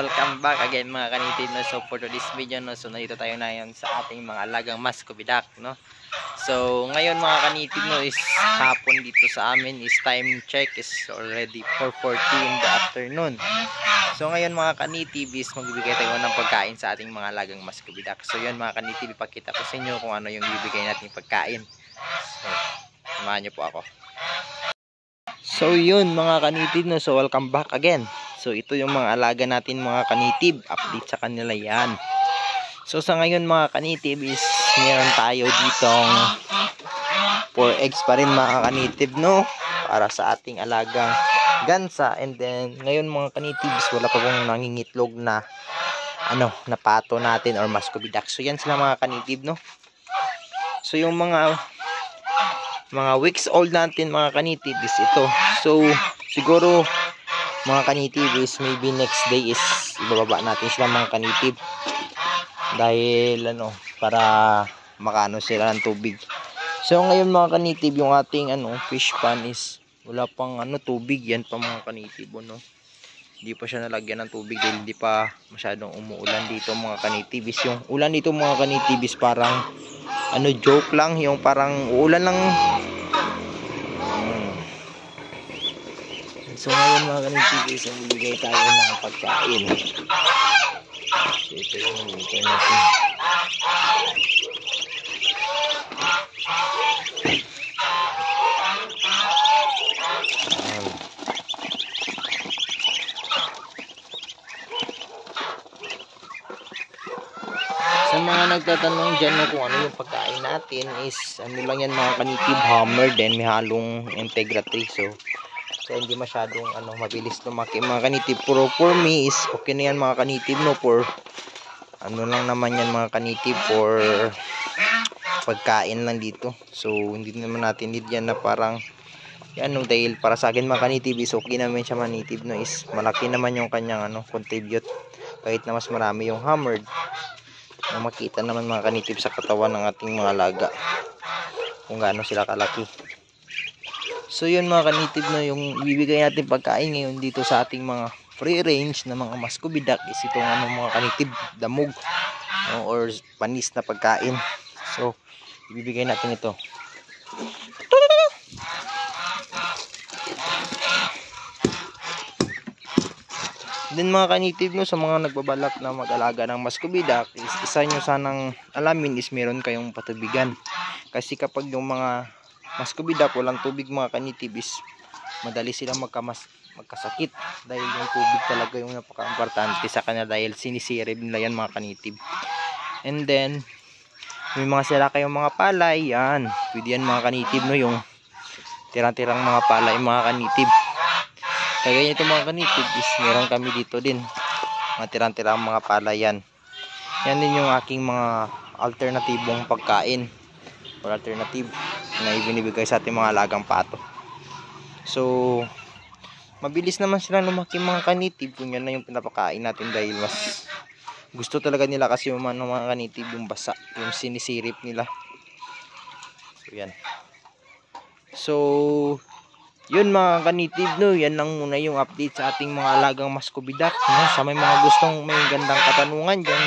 welcome back again mga kanitid, no? So for today's video, no, so nandito tayo na yan sa ating mga alagang muscovy duck, no? So ngayon mga kanitid, no, is hapon dito sa amin, is time check is already 4:40 in the afternoon. So ngayon mga kanitid is magbibigay tayo ng pagkain sa ating mga alagang muscovy duck. So yun mga kanitid, ipakita ko sa inyo kung ano yung bibigay natin pagkain. So samahan niyo po ako. So yun mga kanitid, no, so welcome back again. So ito yung mga alaga natin mga kanitib, update sa kanila yan. So sa ngayon mga kanitib is meron tayo ditong 4 eggs pa rin mga kanitib, no, para sa ating alagang gansa. And then ngayon mga kanitib is wala pa pong nangingitlog na na pato natin or muscovy duck. So yan sila mga kanitib, no. So yung mga weeks old natin mga kanitib is ito. So siguro mga kanitib is maybe next day is ibababa natin sila mga kanitib, dahil para makano sila ng tubig. So ngayon mga kanitib, yung ating fish pan is wala pang tubig, yan pa mga kanitib, hindi pa siya nalagyan ng tubig dahil hindi pa masyadong umuulan dito mga kanitib. Is yung ulan dito mga kanitib is parang joke lang, yung parang uulan lang. So ngayon mga kanitib is bibigay tayo ng pagkain. So ito yung bibigay natin. Sa mga nagtatanong dyan kung ano yung pagkain natin is lang yan mga kanitib, hammer, then may halong Integra 3. So hindi masyadong mabilis lumaki mga kanitib. Pero for me is okay na yan mga kanitib, no, for lang naman yan mga kanitib, for pagkain lang dito. So hindi naman natin need yan na parang dahil para sa akin mga kanitib is okay naman siya manitib, no, is malaki naman yung kanyang contribute, kahit na mas marami yung hammered na makita naman mga kanitib sa katawan ng ating mga alaga kung gaano sila kalaki. So yun mga kanitib, no, yung bibigay natin pagkain ngayon dito sa ating mga free range na mga muscovy duck is itong mga kanitib, damog, or panis na pagkain. So ibibigay natin ito. Then mga kanitib, no, sa mga nagbabalak na mag-alaga ng muscovy duck is isa nyo sanang alamin is meron kayong patubigan. Kasi kapag yung mga muscovy duck walang tubig mga kanitib is madali silang magkasakit, dahil yung tubig talaga yung napaka-importante sa kanila, dahil sinisirib nila yan mga kanitib. And then may mga sila kayong mga palay, yan pwede yan mga kanitib, no, yung tirang-tirang mga palay mga kanitib. Kagaya nito mga kanitib is meron kami dito din mga tirang-tirang mga palay yan. Yan din yung aking mga alternatibong pagkain or alternative na ibinibigay sa ating mga alagang pato. So mabilis naman sila lumaki mga kanitib kung yan na yung pinapakain natin, dahil mas gusto talaga nila kasi yung mga kanitib yung basa, yung sinisirip nila. So yan. So yun mga kanitib, no, yan lang muna yung update sa ating mga alagang muscovy duck, no? Sa may mga gustong may gandang katanungan dyan,